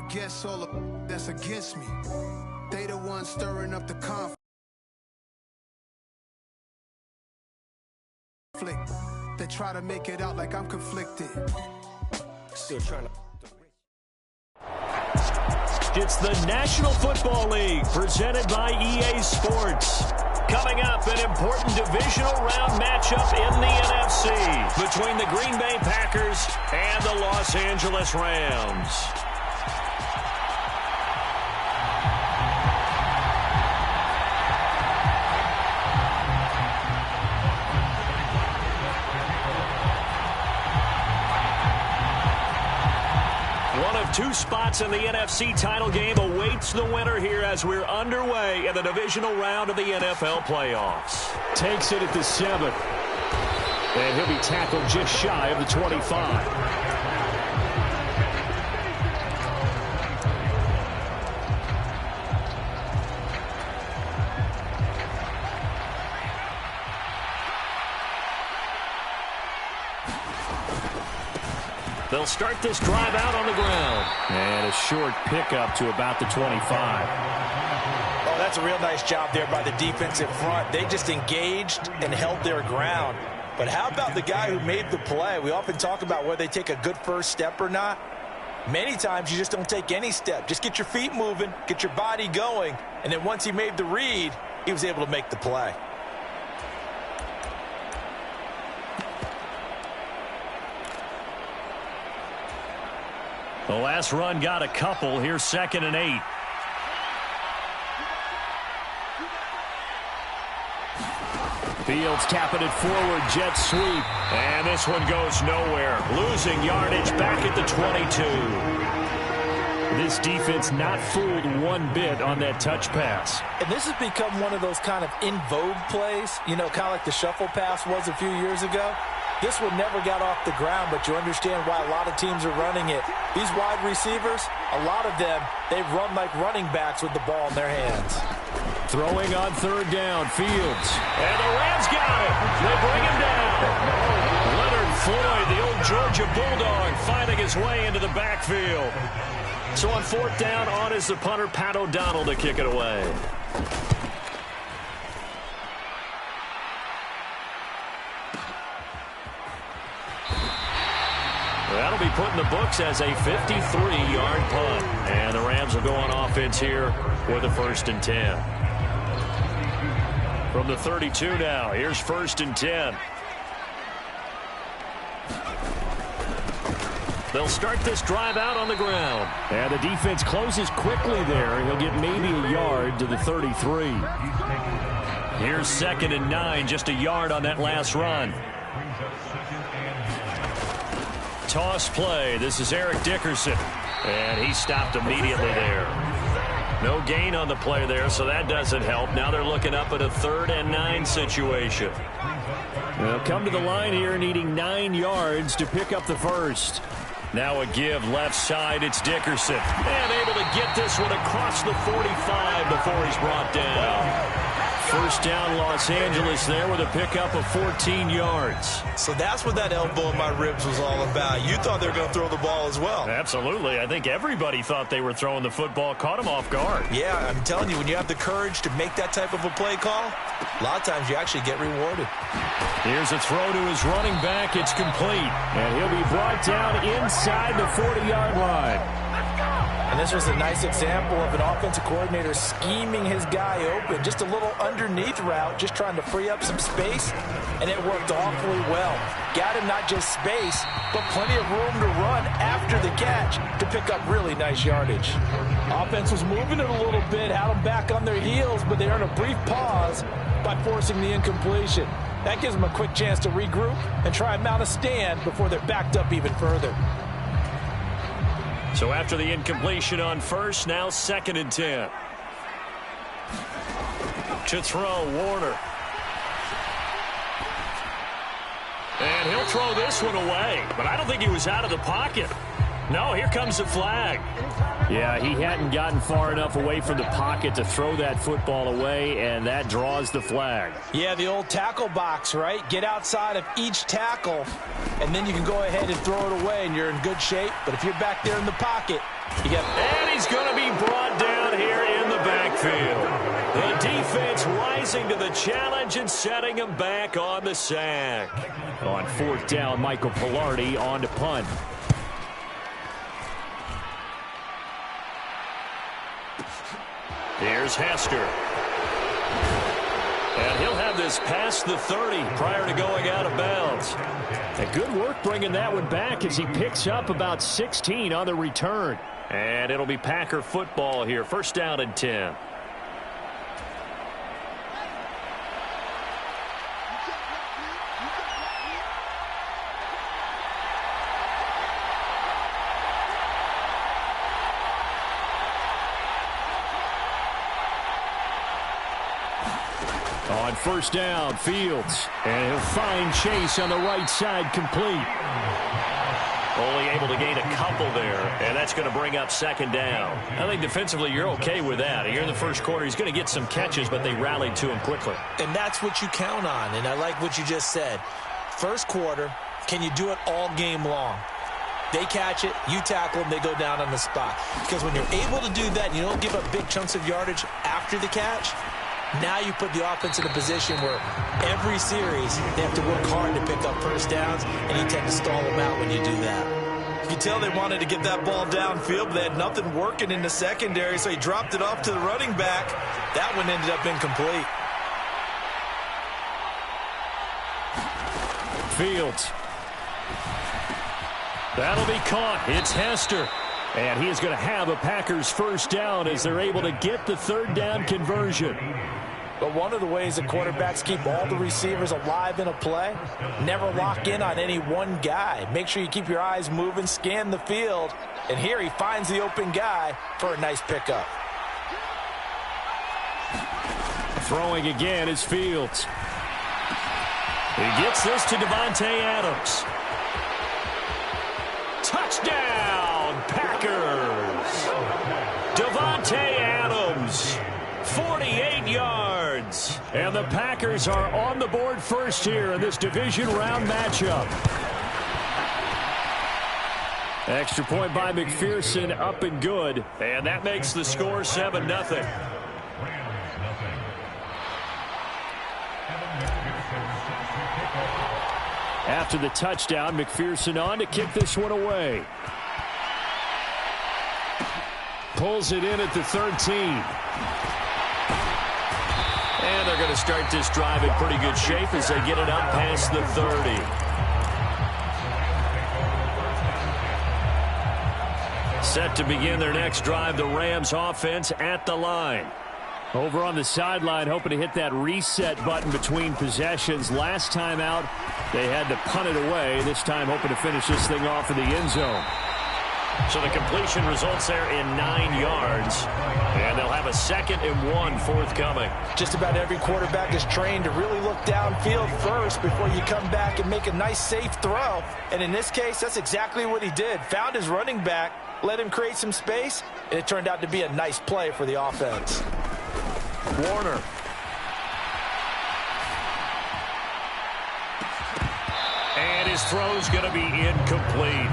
guess all the that's against me, they the ones stirring up the conflict. They try to make it out like I'm conflicted. Still trying to. It's the National Football League presented by EA Sports. Coming up, an important divisional round matchup in the NFC between the Green Bay Packers and the Los Angeles Rams. Two spots in the NFC title game awaits the winner here as we're underway in the divisional round of the NFL playoffs. Takes it at the 7. And he'll be tackled just shy of the 25. They'll start this drive out on the ground. And a short pickup to about the 25. Oh, that's a real nice job there by the defensive front. They just engaged and held their ground. But how about the guy who made the play? We often talk about whether they take a good first step or not. Many times you just don't take any step. Just get your feet moving, get your body going, and then once he made the read, he was able to make the play. The last run got a couple. Here's 2nd and 8. Fields tapping it forward, jet sweep. And this one goes nowhere. Losing yardage back at the 22. This defense not fooled one bit on that touch pass. And this has become one of those kind of in vogue plays, you know, kind of like the shuffle pass was a few years ago. This one never got off the ground, but you understand why a lot of teams are running it. These wide receivers, a lot of them, they run like running backs with the ball in their hands. Throwing on 3rd down, Fields. And the Rams got it. They bring him down. Leonard Floyd, the old Georgia Bulldog, finding his way into the backfield. So on 4th down, on is the punter, Pat O'Donnell, to kick it away. That'll be put in the books as a 53-yard punt. And the Rams will go on offense here with a 1st and 10. From the 32 now, here's 1st and 10. They'll start this drive out on the ground. And the defense closes quickly there. He'll get maybe a yard to the 33. Here's 2nd and 9, just a yard on that last run. Toss play. This is Eric Dickerson. And he stopped immediately there. No gain on the play there, so that doesn't help. Now they're looking up at a 3rd and 9 situation. They'll come to the line here needing 9 yards to pick up the 1st. Now a give left side. It's Dickerson. And able to get this one across the 45 before he's brought down. 1st down, Los Angeles there with a pickup of 14 yards. So that's what that elbow in my ribs was all about. You thought they were going to throw the ball as well. Absolutely. I think everybody thought they were throwing the football, caught him off guard. Yeah, I'm telling you, when you have the courage to make that type of a play call, a lot of times you actually get rewarded. Here's a throw to his running back. It's complete. And he'll be brought down inside the 40-yard line. And this was a nice example of an offensive coordinator scheming his guy open. Just a little underneath route, just trying to free up some space, and it worked awfully well. Got him not just space, but plenty of room to run after the catch to pick up really nice yardage. Offense was moving it a little bit, had them back on their heels, but they earned a brief pause by forcing the incompletion. That gives them a quick chance to regroup and try and mount a stand before they're backed up even further. So after the incompletion on 1st, now 2nd and 10. To throw, Warner. And he'll throw this one away, but I don't think he was out of the pocket. No, here comes the flag. Yeah, he hadn't gotten far enough away from the pocket to throw that football away, and that draws the flag. Yeah, the old tackle box, right? Get outside of each tackle, and then you can go ahead and throw it away, and you're in good shape. But if you're back there in the pocket, And he's going to be brought down here in the backfield. The defense rising to the challenge and setting him back on the sack. On fourth down, Michael Pilardi on to punt. Here's Hester. And he'll have this past the 30 prior to going out of bounds. And good work bringing that one back as he picks up about 16 on the return. And it'll be Packer football here. First down and 10. On first down, Fields. And he'll find Chase on the right side, complete. Only able to gain a couple there, and that's going to bring up second down. I think defensively you're okay with that. Here in the first quarter, he's going to get some catches, but they rallied to him quickly. And that's what you count on, and I like what you just said. First quarter, can you do it all game long? They catch it, you tackle them, they go down on the spot. Because when you're able to do that, and you don't give up big chunks of yardage after the catch, now you put the offense in a position where every series they have to work hard to pick up first downs, and you tend to stall them out when you do that. You can tell they wanted to get that ball downfield, but they had nothing working in the secondary, so he dropped it off to the running back. That one ended up incomplete. Fields. That'll be caught. It's Hester. And he is going to have a Packers first down as they're able to get the third down conversion. But one of the ways that quarterbacks keep all the receivers alive in a play, never lock in on any one guy. Make sure you keep your eyes moving, scan the field. And here he finds the open guy for a nice pickup. Throwing again is Fields. He gets this to Davante Adams. Touchdown, Packers! Davante Adams, 48 yards. And the Packers are on the board first here in this division round matchup. Extra point by McPherson, up and good. And that makes the score 7-0. After the touchdown, McPherson on to kick this one away. Pulls it in at the 13. And they're going to start this drive in pretty good shape as they get it up past the 30. Set to begin their next drive, the Rams offense at the line. Over on the sideline, hoping to hit that reset button between possessions. Last time out, they had to punt it away. This time, hoping to finish this thing off in the end zone. So the completion results there in 9 yards. And they'll have a 2nd and 1 forthcoming. Just about every quarterback is trained to really look downfield first before you come back and make a nice, safe throw. And in this case, that's exactly what he did. Found his running back, let him create some space, and it turned out to be a nice play for the offense. Warner. And his throw's going to be incomplete.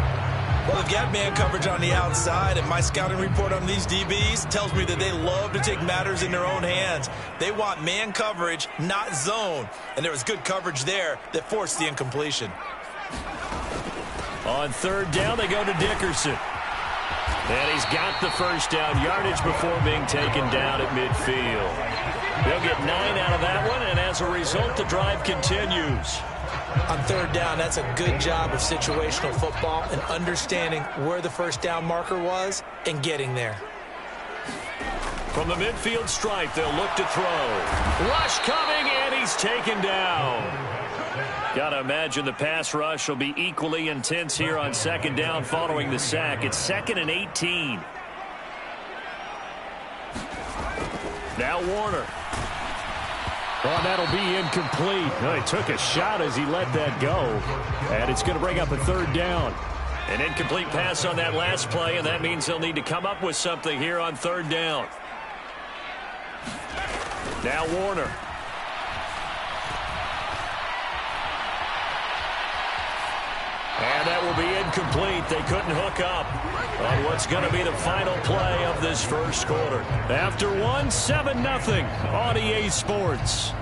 Well, they've got man coverage on the outside, and my scouting report on these DBs tells me that they love to take matters in their own hands. They want man coverage, not zone. And there was good coverage there that forced the incompletion. On third down, they go to Dickerson. And he's got the first down yardage before being taken down at midfield. They'll get 9 out of that one, and as a result, the drive continues. On third down, that's a good job of situational football and understanding where the first down marker was and getting there. From the midfield stripe, they'll look to throw. Rush coming, and he's taken down. Got to imagine the pass rush will be equally intense here on second down following the sack. It's 2nd and 18. Now Warner. Oh, that'll be incomplete. Oh, he took a shot as he let that go. And it's going to bring up a third down. An incomplete pass on that last play, and that means they'll need to come up with something here on third down. Now Warner. And that will be incomplete. They couldn't hook up on what's going to be the final play of this first quarter. After one, 7-0 on EA Sports.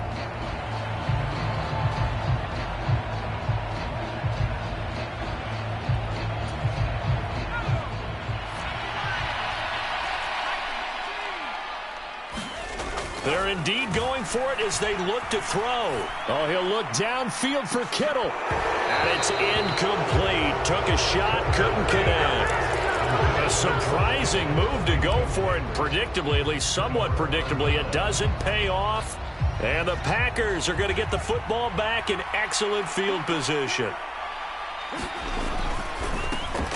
They're indeed going for it as they look to throw. Oh, he'll look downfield for Kittle. And it's incomplete. Took a shot, couldn't connect. A surprising move to go for it. Predictably, at least somewhat predictably, it doesn't pay off. And the Packers are going to get the football back in excellent field position.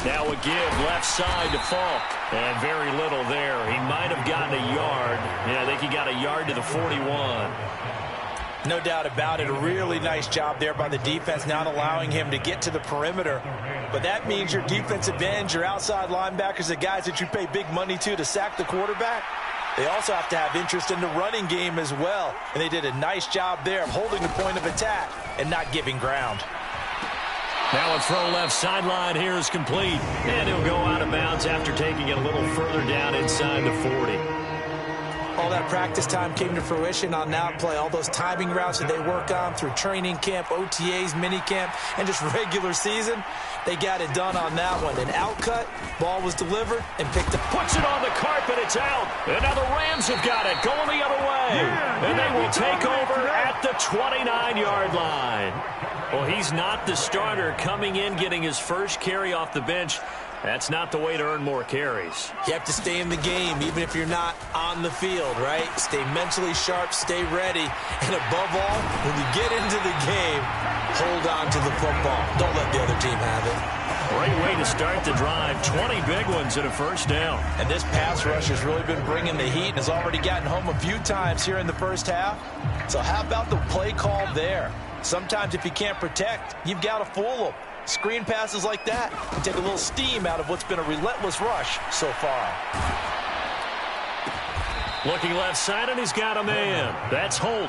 Now a give left side to Falk. And very little there. He might have gotten a yard. Yeah, I think he got a yard to the 41. No doubt about it. A really nice job there by the defense, not allowing him to get to the perimeter. But that means your defensive ends, your outside linebackers, the guys that you pay big money to sack the quarterback, they also have to have interest in the running game as well. And they did a nice job there of holding the point of attack and not giving ground. Now a throw left sideline here is complete. And he'll go out of bounds after taking it a little further down inside the 40. All that practice time came to fruition on that play. All those timing routes that they work on through training camp, OTAs, minicamp, and just regular season, they got it done on that one. An outcut, ball was delivered, and picked up. Puts it on the carpet, it's out. And now the Rams have got it, going the other way. And they will take over at the 29-yard line. Well, he's not the starter coming in, getting his first carry off the bench. That's not the way to earn more carries. You have to stay in the game, even if you're not on the field, right? Stay mentally sharp, stay ready, and above all, when you get into the game, hold on to the football. Don't let the other team have it. Great way to start the drive. 20 big ones and a first down. And this pass rush has really been bringing the heat and has already gotten home a few times here in the first half. So how about the play call there? Sometimes if you can't protect, you've got to fool them. Screen passes like that can take a little steam out of what's been a relentless rush so far. Looking left side, and he's got a man. That's Holt.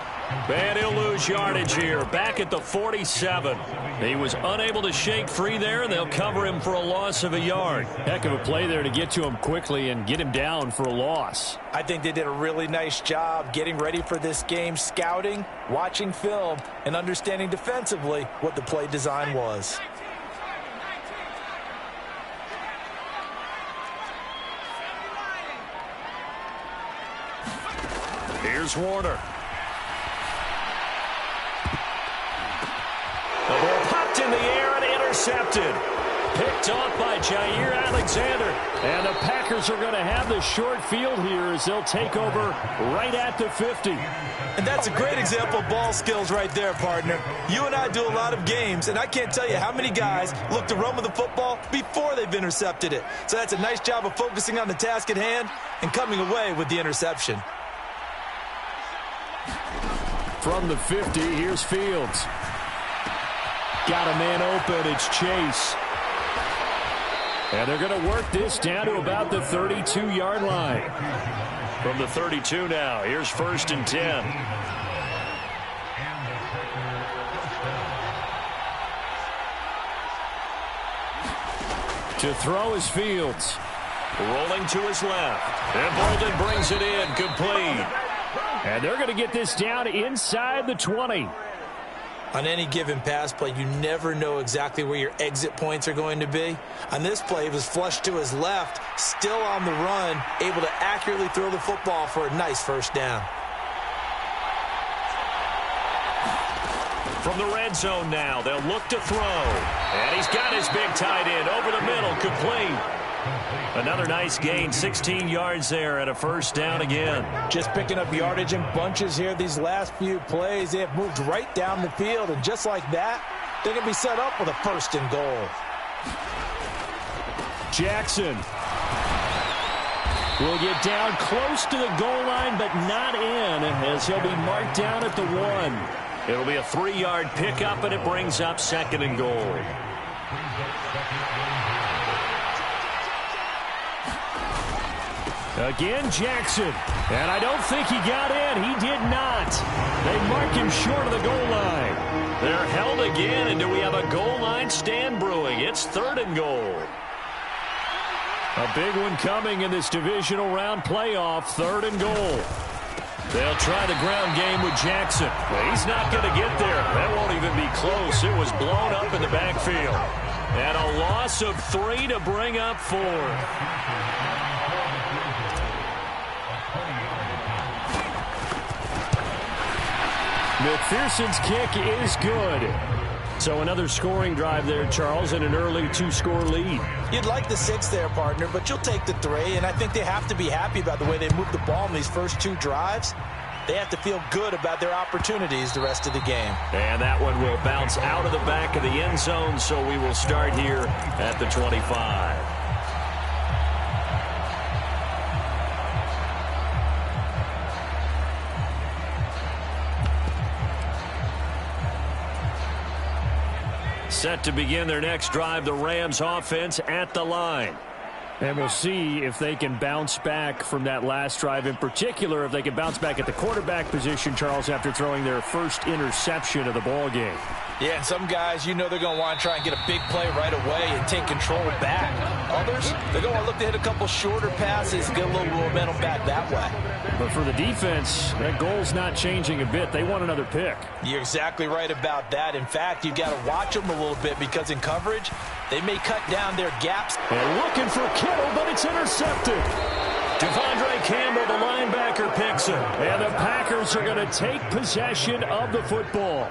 And he'll lose yardage here. Back at the 47. He was unable to shake free there, and they'll cover him for a loss of a yard. Heck of a play there to get to him quickly and get him down for a loss. I think they did a really nice job getting ready for this game, scouting, watching film, and understanding defensively what the play design was. Here's Warner. The ball popped in the air and intercepted. Picked off by Jair Alexander. And the Packers are going to have the short field here as they'll take over right at the 50. And that's a great example of ball skills right there, partner. You and I do a lot of games, and I can't tell you how many guys look to run with the football before they've intercepted it. So that's a nice job of focusing on the task at hand and coming away with the interception. From the 50, here's Fields. Got a man open, it's Chase. And they're going to work this down to about the 32-yard line. From the 32 now, here's 1st and 10. To throw is Fields. Rolling to his left. And Bolden brings it in, complete. And they're going to get this down inside the 20. On any given pass play, you never know exactly where your exit points are going to be. On this play, it was flushed to his left, still on the run, able to accurately throw the football for a nice first down. From the red zone now, they'll look to throw. And he's got his big tight end over the middle, complete. Another nice gain, 16 yards there and a first down again. Just picking up yardage in bunches here these last few plays. They have moved right down the field, and just like that, they're going to be set up with a 1st and goal. Jackson will get down close to the goal line, but not in, as he'll be marked down at the 1. It'll be a 3-yard pickup, and it brings up 2nd and goal. Again, Jackson. And I don't think he got in. He did not. They mark him short of the goal line. They're held again, and do we have a goal line stand brewing? It's 3rd and goal. A big one coming in this divisional round playoff, 3rd and goal. They'll try the ground game with Jackson. Well, he's not going to get there. That won't even be close. It was blown up in the backfield. And a loss of 3 to bring up 4. McPherson's kick is good. So another scoring drive there, Charles, and an early 2-score lead. You'd like the 6 there, partner, but you'll take the 3, and I think they have to be happy about the way they moved the ball in these first 2 drives. They have to feel good about their opportunities the rest of the game. And that one will bounce out of the back of the end zone, so we will start here at the 25. Set to begin their next drive, the Rams offense at the line. And we'll see if they can bounce back from that last drive, in particular if they can bounce back at the quarterback position, Charles, after throwing their first interception of the ball game. Yeah, and some guys, you know they're going to want to try and get a big play right away and take control back. Others, they're going to look to hit a couple shorter passes, get a little momentum back that way. But for the defense, that goal's not changing a bit. They want another pick. You're exactly right about that. In fact, you've got to watch them a little bit because in coverage, they may cut down their gaps. And looking for Kittle, but it's intercepted. Devondre Campbell, the linebacker, picks it. And the Packers are going to take possession of the football.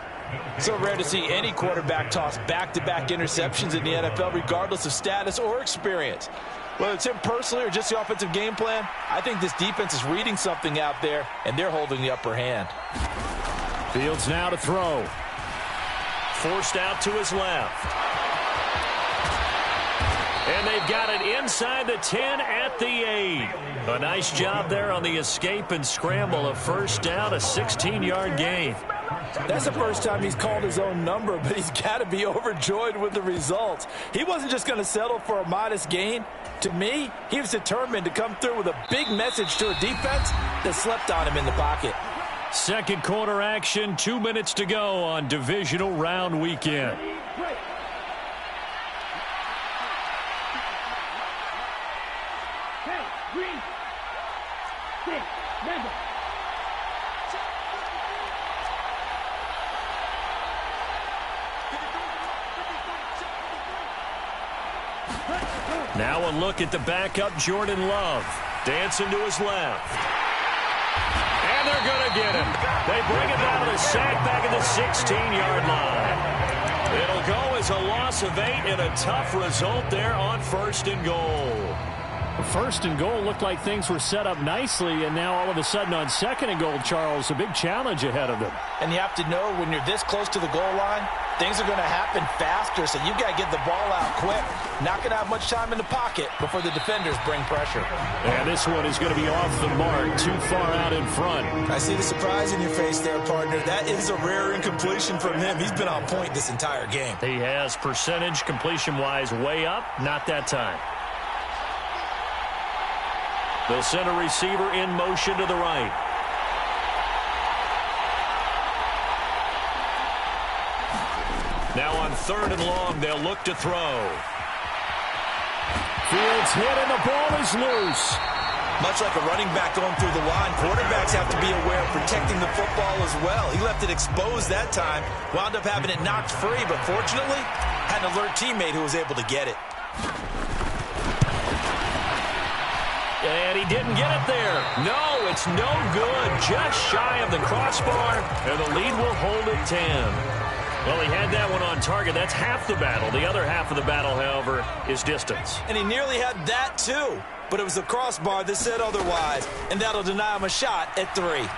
So rare to see any quarterback toss back-to-back interceptions in the NFL, regardless of status or experience. Whether it's him personally or just the offensive game plan, I think this defense is reading something out there, and they're holding the upper hand. Fields now to throw. Forced out to his left. And they've got it inside the 10 at the 8. A nice job there on the escape and scramble. A first down, a 16-yard gain. That's the first time he's called his own number, but he's got to be overjoyed with the results. He wasn't just going to settle for a modest gain. To me, he was determined to come through with a big message to a defense that slept on him in the pocket. Second quarter action, 2 minutes to go on divisional round weekend. Now a look at the backup, Jordan Love. Dancing to his left. And they're going to get him. They bring it down to the sack back at the 16-yard line. It'll go as a loss of 8 and a tough result there on 1st and goal. 1st and goal looked like things were set up nicely, and now all of a sudden on 2nd and goal, Charles, a big challenge ahead of them. And you have to know when you're this close to the goal line, things are going to happen faster, so you've got to get the ball out quick. Not going to have much time in the pocket before the defenders bring pressure. And this one is going to be off the mark, too far out in front. I see the surprise in your face there, partner. That is a rare incompletion from him. He's been on point this entire game. He has percentage completion-wise way up, not that time. They'll send a receiver in motion to the right. Now on 3rd and long, they'll look to throw. Fields hit and the ball is loose. Much like a running back going through the line, quarterbacks have to be aware of protecting the football as well. He left it exposed that time, wound up having it knocked free, but fortunately, had an alert teammate who was able to get it. And he didn't get it there. No, it's no good. Just shy of the crossbar, and the lead will hold at 10. Well, he had that one on target. That's half the battle. The other half of the battle, however, is distance. And he nearly had that, too. But it was the crossbar that said otherwise, and that'll deny him a shot at 3.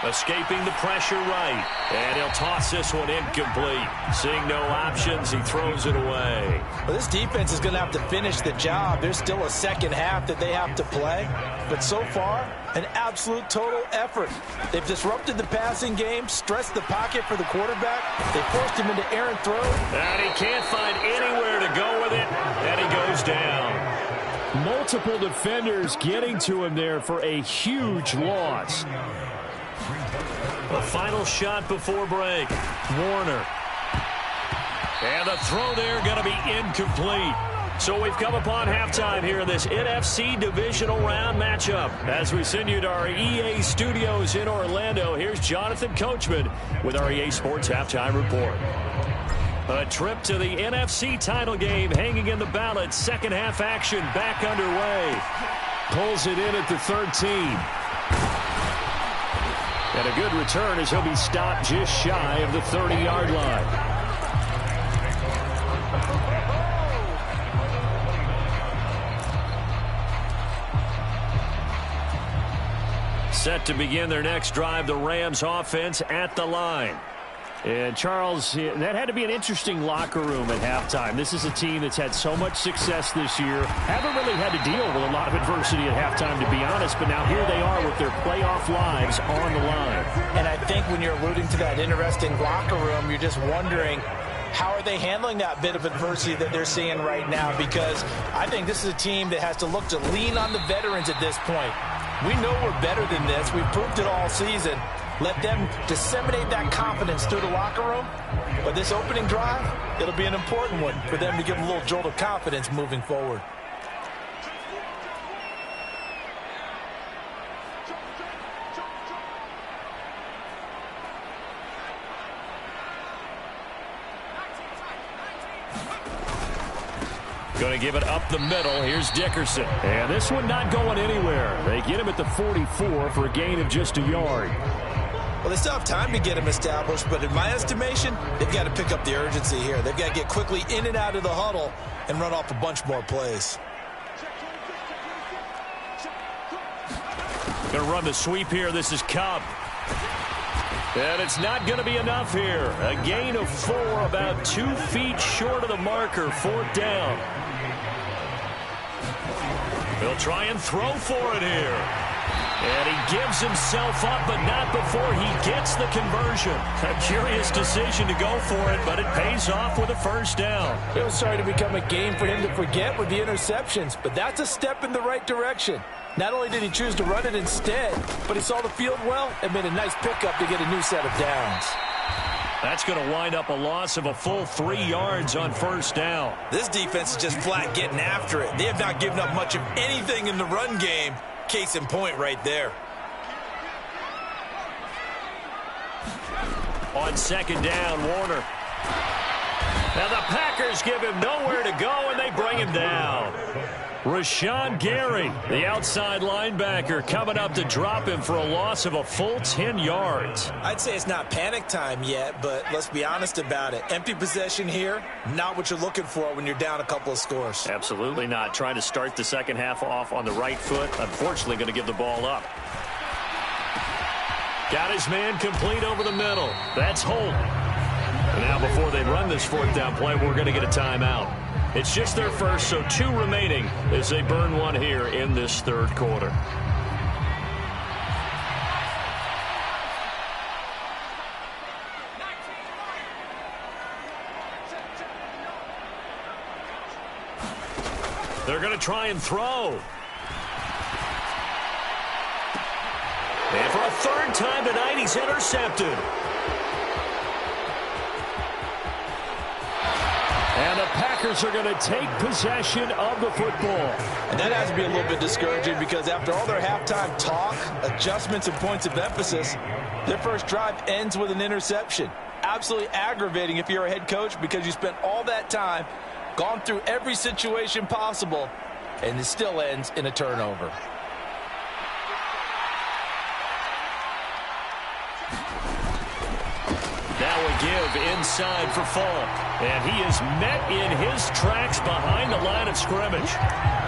Escaping the pressure right. And he'll toss this one incomplete. Seeing no options, he throws it away. Well, this defense is going to have to finish the job. There's still a second half that they have to play. But so far, an absolute total effort. They've disrupted the passing game, stressed the pocket for the quarterback. They forced him into errant throws. And he can't find anywhere to go with it. And he goes down. Multiple defenders getting to him there for a huge loss. The final shot before break. Warner. And the throw there going to be incomplete. So we've come upon halftime here in this NFC divisional round matchup. As we send you to our EA studios in Orlando, here's Jonathan Coachman with our EA Sports Halftime Report. A trip to the NFC title game hanging in the balance. Second half action back underway. Pulls it in at the 13. And a good return as he'll be stopped just shy of the 30-yard line. Set to begin their next drive, the Rams offense at the line. And, Charles, that had to be an interesting locker room at halftime. This is a team that's had so much success this year. Haven't really had to deal with a lot of adversity at halftime, to be honest. But now here they are with their playoff lives on the line. And I think when you're alluding to that interesting locker room, you're just wondering, how are they handling that bit of adversity that they're seeing right now? Because I think this is a team that has to look to lean on the veterans at this point. We know we're better than this. We've proved it all season. Let them disseminate that confidence through the locker room. But this opening drive, it'll be an important one for them to give them a little jolt of confidence moving forward. Going to give it up the middle. Here's Dickerson. And this one not going anywhere. They get him at the 44 for a gain of just a yard. Well, they still have time to get him established, but in my estimation, they've got to pick up the urgency here. They've got to get quickly in and out of the huddle and run off a bunch more plays. Going to run the sweep here. This is Cobb. And it's not going to be enough here. A gain of 4, about 2 feet short of the marker. 4th down. He'll try and throw for it here. And he gives himself up, but not before he gets the conversion. A curious decision to go for it, but it pays off with a 1st down. It was starting to become a game for him to forget with the interceptions, but that's a step in the right direction. Not only did he choose to run it instead, but he saw the field well and made a nice pickup to get a new set of downs. That's going to wind up a loss of a full 3 yards on 1st down. This defense is just flat getting after it. They have not given up much of anything in the run game. Case in point right there. On 2nd down, Warner. Now the Packers give him nowhere to go, and they bring him down. Rashawn Gary, the outside linebacker, coming up to drop him for a loss of a full 10 yards. I'd say it's not panic time yet, but let's be honest about it. Empty possession here, not what you're looking for when you're down a couple of scores. Absolutely not. Trying to start the second half off on the right foot. Unfortunately, going to give the ball up. Got his man complete over the middle. That's Holt. And now before they run this 4th down play, we're going to get a timeout. It's just their first, so 2 remaining as they burn one here in this 3rd quarter. They're going to try and throw. And for a 3rd time tonight, he's intercepted. And the Packers are going to take possession of the football. And that has to be a little bit discouraging because after all their halftime talk, adjustments, and points of emphasis, their first drive ends with an interception. Absolutely aggravating if you're a head coach because you spent all that time, gone through every situation possible, and it still ends in a turnover. Now a give inside for Falk. And he is met in his tracks behind the line of scrimmage.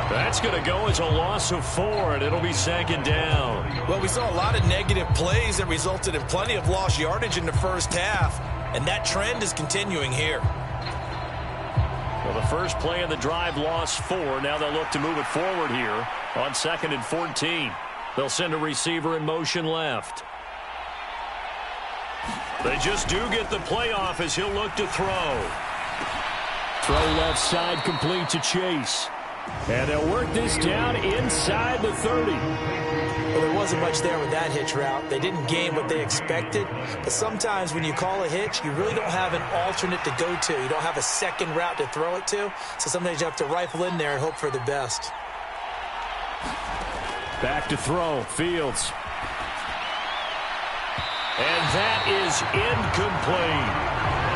That's going to go as a loss of 4, and it'll be 2nd down. Well, we saw a lot of negative plays that resulted in plenty of lost yardage in the first half, and that trend is continuing here. Well, the first play of the drive lost 4. Now they'll look to move it forward here on 2nd and 14. They'll send a receiver in motion left. They just do get the playoff as he'll look to throw. Throw left side complete to Chase. And they'll work this down inside the 30. Well, there wasn't much there with that hitch route. They didn't gain what they expected. But sometimes when you call a hitch, you really don't have an alternate to go to. You don't have a second route to throw it to. So sometimes you have to rifle in there and hope for the best. Back to throw, Fields. And that is incomplete.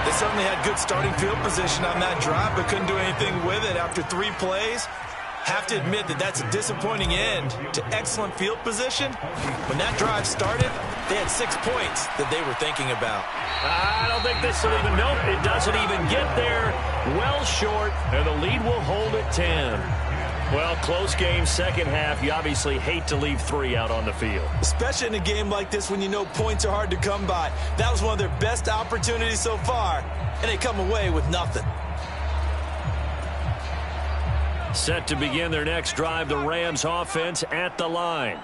They certainly had good starting field position on that drive, but couldn't do anything with it after 3 plays. Have to admit that that's a disappointing end to excellent field position. When that drive started, they had 6 points that they were thinking about. I don't think this will even, nope, it doesn't even get there. Well short, and the lead will hold at 10. Well, close game, second half. You obviously hate to leave 3 out on the field. Especially in a game like this when you know points are hard to come by. That was one of their best opportunities so far, and they come away with nothing. Set to begin their next drive, the Rams offense at the line.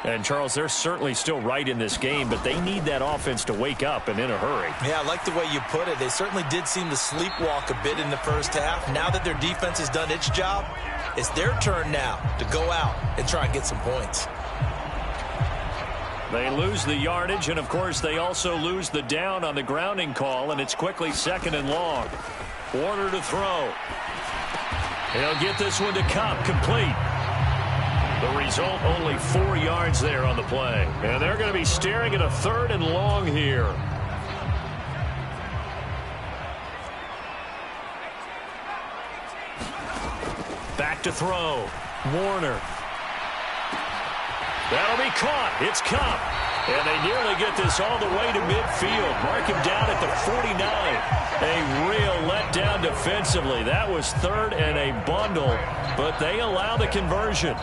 And, Charles, they're certainly still right in this game, but they need that offense to wake up and in a hurry. Yeah, I like the way you put it. They certainly did seem to sleepwalk a bit in the first half. Now that their defense has done its job, it's their turn now to go out and try and get some points. They lose the yardage, and, of course, they also lose the down on the grounding call, and it's quickly 2nd and long. Warner to throw. He'll get this one to Cup, complete. The result, only 4 yards there on the play. And they're going to be staring at a 3rd and long here. Back to throw. Warner. That'll be caught. It's Cup. And they nearly get this all the way to midfield. Mark him down at the 49. A real letdown defensively. That was 3rd and a bundle, but they allow the conversion.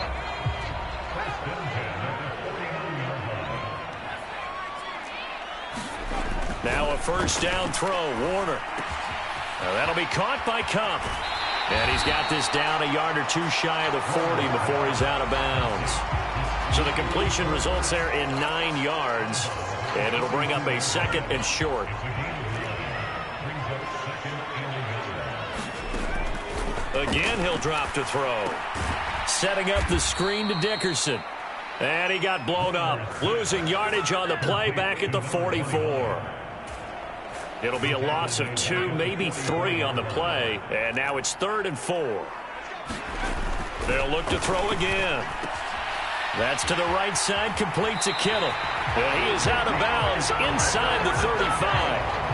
Now a 1st down throw. Warner. Now that'll be caught by Cup. And he's got this down a yard or 2 shy of the 40 before he's out of bounds. So the completion results there in 9 yards. And it'll bring up a 2nd and short. Again, he'll drop to throw. Setting up the screen to Dickerson. And he got blown up. Losing yardage on the play back at the 44. It'll be a loss of 2, maybe 3 on the play. And now it's 3rd and 4. They'll look to throw again. That's to the right side, complete to Kittle. And he is out of bounds inside the 35.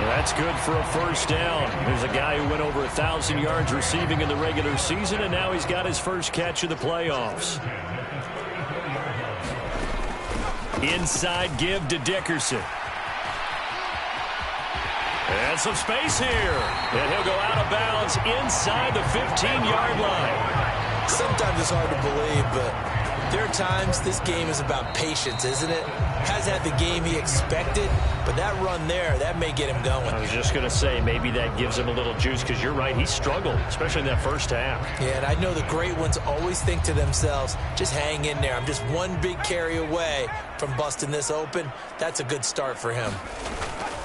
That's good for a 1st down. There's a guy who went over 1,000 yards receiving in the regular season, and now he's got his first catch of the playoffs. Inside give to Dickerson. And some space here. And he'll go out of bounds inside the 15-yard line. Sometimes it's hard to believe, but there are times this game is about patience, isn't it? Hasn't had the game he expected, but that run there, that may get him going. I was just going to say, maybe that gives him a little juice, because you're right, he struggled, especially in that first half. Yeah, and I know the great ones always think to themselves, just hang in there. I'm just one big carry away from busting this open. That's a good start for him.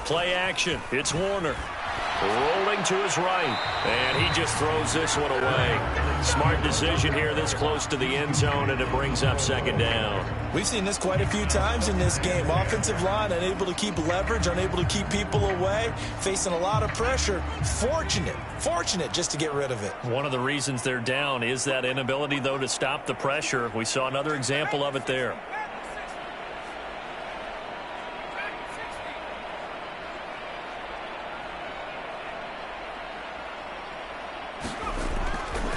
Play action. It's Warner. Rolling to his right. And he just throws this one away. Smart decision here this close to the end zone, and it brings up 2nd down. We've seen this quite a few times in this game. Offensive line unable to keep leverage, unable to keep people away, facing a lot of pressure. Fortunate just to get rid of it. One of the reasons they're down is that inability, though, to stop the pressure. We saw another example of it there.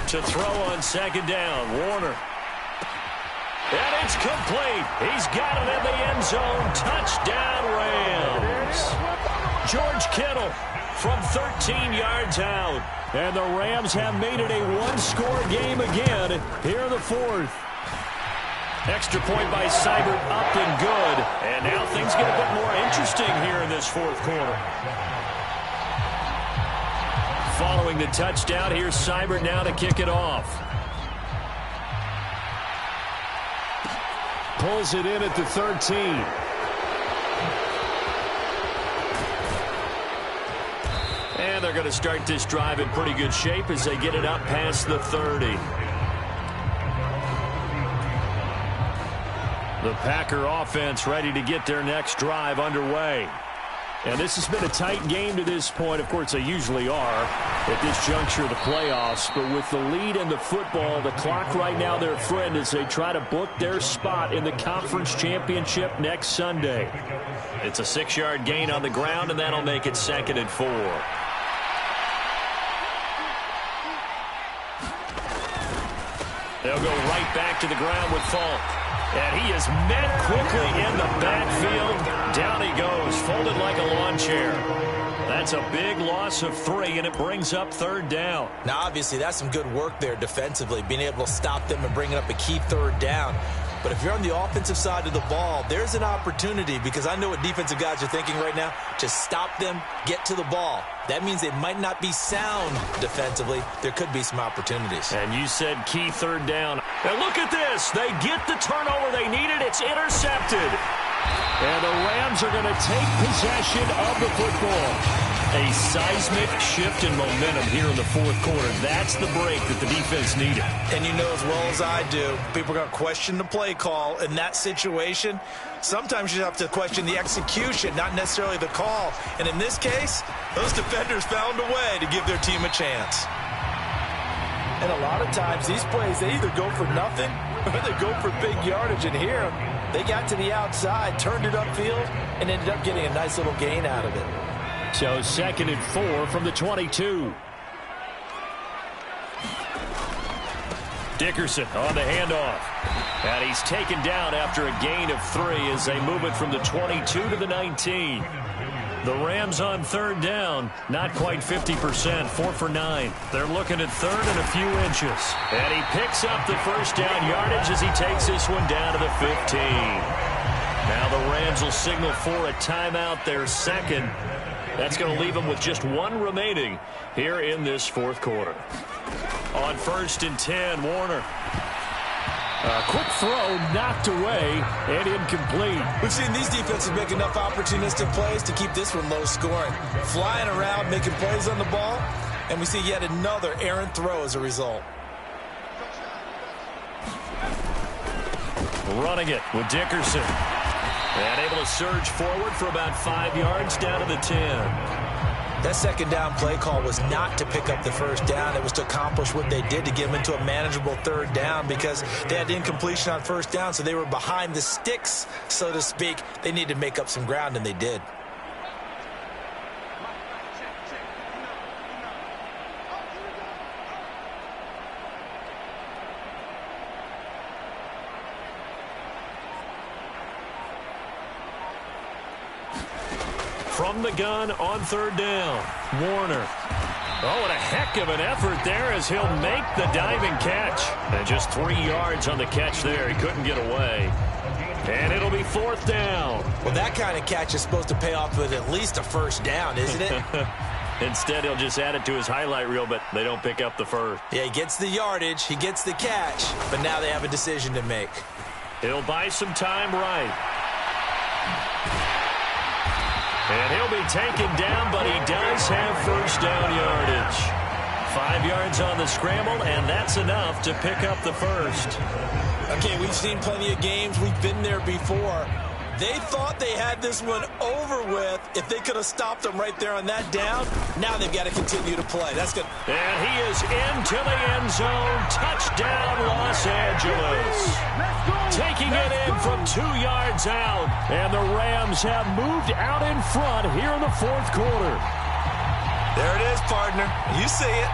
To throw on 2nd down, Warner. And it's complete. He's got it in the end zone. Touchdown, Rams. George Kittle from 13 yards out. And the Rams have made it a 1-score game again here in the 4th. Extra point by Seibert, up and good. And now things get a bit more interesting here in this 4th quarter. Following the touchdown, here's Seibert now to kick it off. Pulls it in at the 13. And they're going to start this drive in pretty good shape as they get it up past the 30. The Packer offense ready to get their next drive underway. And this has been a tight game to this point. Of course, they usually are at this juncture of the playoffs. But with the lead in the football, the clock right now their friend as they try to book their spot in the conference championship next Sunday. It's a 6-yard gain on the ground, and that'll make it 2nd and 4. They'll go right back to the ground with Falk. And he is met quickly in the backfield. Down he goes, folded like a lawn chair. That's a big loss of 3, and it brings up 3rd down. Now, obviously, that's some good work there defensively, being able to stop them and bringing up a key 3rd down. But if you're on the offensive side of the ball, there's an opportunity, because I know what defensive guys are thinking right now. Just stop them, get to the ball. That means they might not be sound defensively. There could be some opportunities. And you said key 3rd down. And look at this. They get the turnover they needed. It's intercepted. And the Rams are going to take possession of the football. A seismic shift in momentum here in the 4th quarter. That's the break that the defense needed. And you know as well as I do, people are going to question the play call in that situation. Sometimes you have to question the execution, not necessarily the call. And in this case, those defenders found a way to give their team a chance. And a lot of times, these plays, they either go for nothing or they go for big yardage. And here, they got to the outside, turned it upfield, and ended up getting a nice little gain out of it. So 2nd and 4 from the 22. Dickerson on the handoff. And he's taken down after a gain of 3 as they move it from the 22 to the 19. The Rams on 3rd down, not quite 50%, 4 for 9. They're looking at 3rd and a few inches. And he picks up the 1st down yardage as he takes this one down to the 15. Now the Rams will signal for a timeout, their 2nd. That's going to leave them with just 1 remaining here in this 4th quarter. On 1st and 10, Warner. A quick throw knocked away and incomplete. We've seen these defenses make enough opportunistic plays to keep this one low scoring. Flying around, making plays on the ball, and we see yet another errant throw as a result. Running it with Dickerson. And able to surge forward for about 5 yards down to the 10. That 2nd down play call was not to pick up the 1st down. It was to accomplish what they did to get them into a manageable 3rd down because they had incompletion on 1st down, so they were behind the sticks, so to speak. They needed to make up some ground, and they did. From the gun on 3rd down, Warner. Oh, and a heck of an effort there as he'll make the diving catch. And just 3 yards on the catch there. He couldn't get away. And it'll be 4th down. Well, that kind of catch is supposed to pay off with at least a 1st down, isn't it? Instead, he'll just add it to his highlight reel, but they don't pick up the 1st. Yeah, he gets the yardage, he gets the catch, but now they have a decision to make. He'll buy some time right. And he'll be taken down, but he does have 1st down yardage. 5 yards on the scramble, and that's enough to pick up the 1st. Okay, we've seen plenty of games. We've been there before. They thought they had this one over with if they could have stopped them right there on that down. Now they've got to continue to play. That's good. And he is into the end zone. Touchdown, Los Angeles. Taking it in from 2 yards out. And the Rams have moved out in front here in the 4th quarter. There it is, partner. You see it.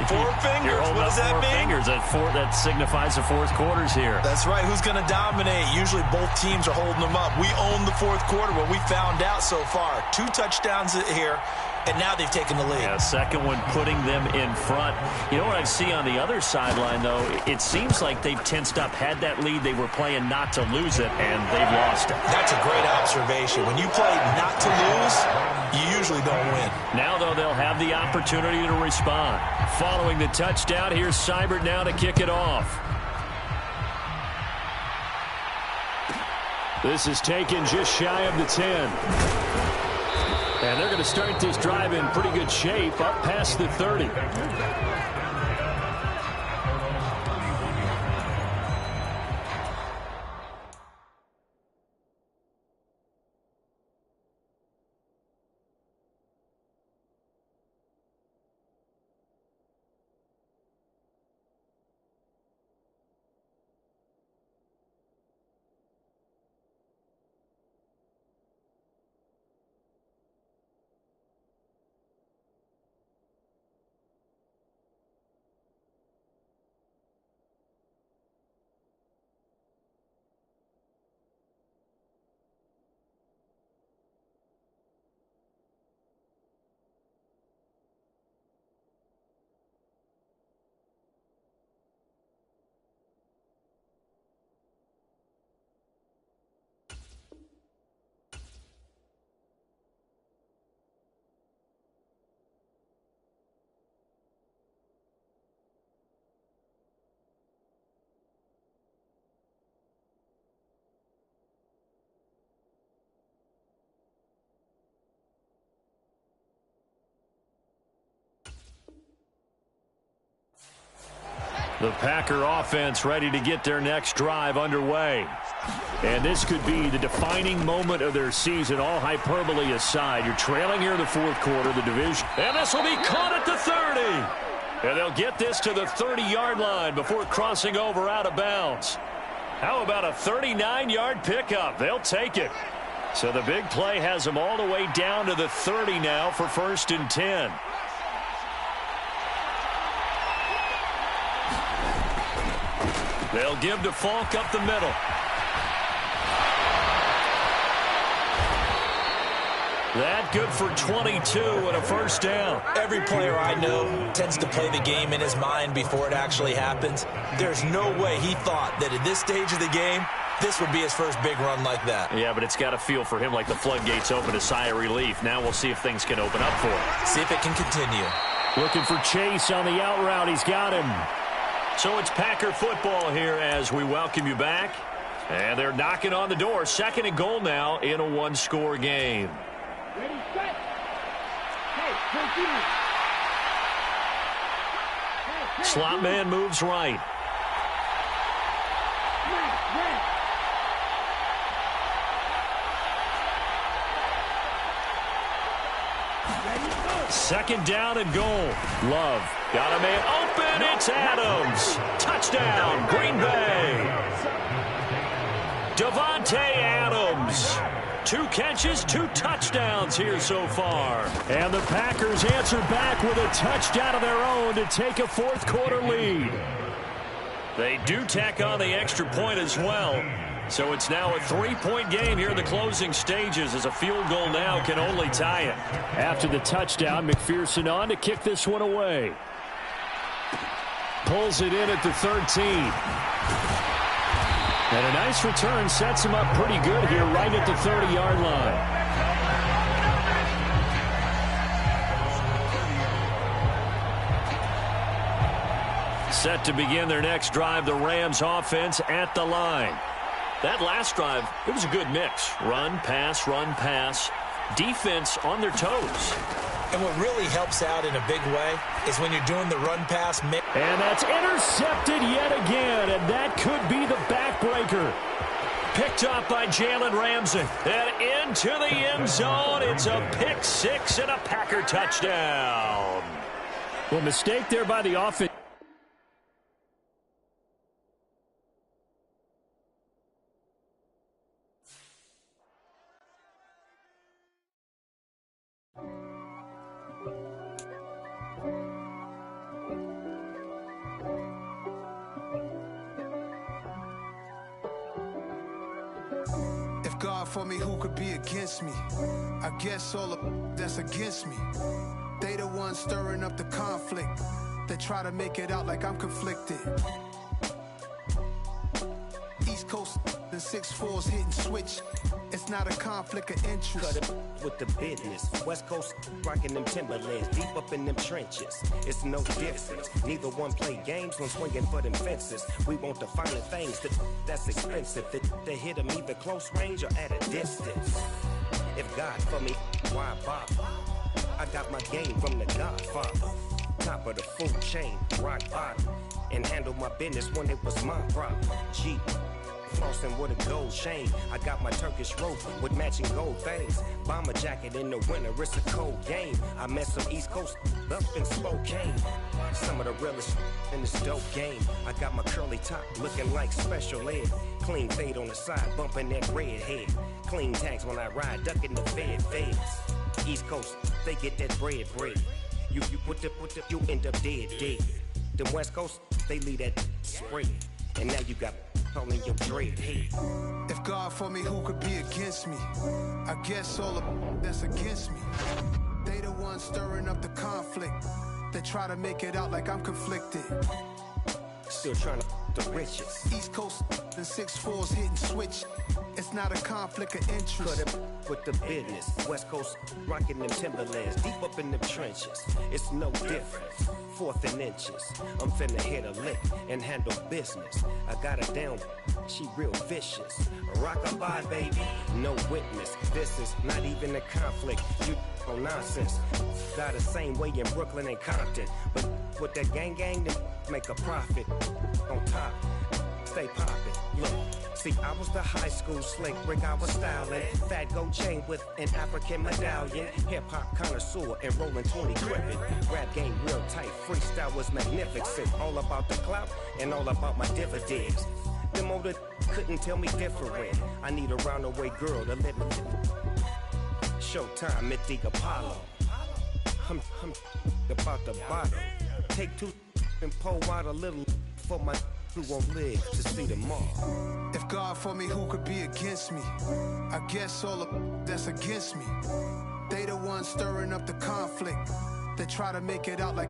4 fingers. What does that mean? 4 fingers. That signifies the 4th quarter's here. That's right. Who's going to dominate? Usually both teams are holding them up. We own the 4th quarter. What we found out so far, 2 touchdowns here, and now they've taken the lead. Yeah, 2nd one putting them in front. You know what I see on the other sideline, though? It seems like they've tensed up, had that lead. They were playing not to lose it, and they've lost it. That's a great observation. When you play not to lose, you usually don't win. Now, though, they'll have the opportunity to respond. Following the touchdown, here's Seibert now to kick it off. This is taken just shy of the 10. And they're going to start this drive in pretty good shape, up past the 30. The Packer offense ready to get their next drive underway. And this could be the defining moment of their season, all hyperbole aside. You're trailing here in the fourth quarter, the division. And this will be caught at the 30. And they'll get this to the 30-yard line before crossing over out of bounds. How about a 39-yard pickup? They'll take it. So the big play has them all the way down to the 30 now for 1st and 10. They'll give to Falk up the middle. That good for 22 and a first down. Every player I know tends to play the game in his mind before it actually happens. There's no way he thought that at this stage of the game, this would be his first big run like that. Yeah, but it's got to feel for him like the floodgates open, a sigh of relief. Now we'll see if things can open up for him. See if it can continue. Looking for Chase on the out route. He's got him. So it's Packer football here as we welcome you back. And they're knocking on the door. 2nd and goal now in a one-score game. Ready, set. Hey, Slot man moves right. Second down and goal. Love got a man open. It's Adams. Touchdown, Green Bay. Davante Adams. 2 catches, 2 touchdowns here so far. And the Packers answer back with a touchdown of their own to take a fourth quarter lead. They do tack on the extra point as well. So it's now a 3-point game here in the closing stages as a field goal now can only tie it. After the touchdown, McPherson on to kick this one away. Pulls it in at the 13. And a nice return sets him up pretty good here right at the 30-yard line. Set to begin their next drive, the Rams offense at the line. That last drive, it was a good mix. Run, pass, defense on their toes. And what really helps out in a big way is when you're doing the run-pass mix. And that's intercepted yet again, and that could be the backbreaker. Picked up by Jalen Ramsey. And into the end zone. It's a pick six and a Packer touchdown. Well, mistake there by the offense. God for me, who could be against me? I guess all of that's against me. They the ones stirring up the conflict. They try to make it out like I'm conflicted. East Coast and 6'4's hitting switch. It's not a conflict of interest. Cut it with the business. West Coast rocking them Timberlands, deep up in them trenches. It's no difference. Neither one play games when swinging for them fences. We want the finer things that's expensive. They hit them either close range or at a distance. If God for me, why bother? I got my game from the Godfather. Top of the food chain, rock bottom. And handle my business when it was my problem. Jeep. Flossing with a gold chain. I got my Turkish rope with matching gold things. Bomber jacket in the winter, it's a cold game. I met some East Coast up in Spokane. Some of the realest in this dope game. I got my curly top looking like special ed. Clean fade on the side, bumping that red head. Clean tags when I ride, ducking the feds. East Coast, they get that bread. You you end up dead. The West Coast, they leave that spread. And now you got all in your dread head. If God for me, who could be against me? I guess all of that's against me. They the ones stirring up the conflict. They try to make it out like I'm conflicted. Still trying to the riches. East Coast and 6'4's hitting switch. It's not a conflict of interest. Cut up with the business. West Coast rocking them Timberlands, deep up in them trenches. It's no difference. 4th and inches. I'm finna hit a lick and handle business. I got her down, she real vicious. Rock-a-bye, baby, no witness. This is not even a conflict. You on nonsense. Got the same way in Brooklyn and Compton, but with that gang, then make a profit. On top, stay poppin'. Look. See, I was the high school slick Rick, I was styling. Fat gold chain with an African medallion. Hip-hop connoisseur and rolling 20 crippin'. Rap game real tight, freestyle was magnificent. All about the clout and all about my dividends. Them older couldn't tell me different. I need a roundaway girl to let me. Showtime at the Apollo. I'm about the bottle. Take 2 and pour out a little for my who won't live to see them all. If God for me, who could be against me? I guess all of that's against me. They the ones stirring up the conflict. They try to make it out like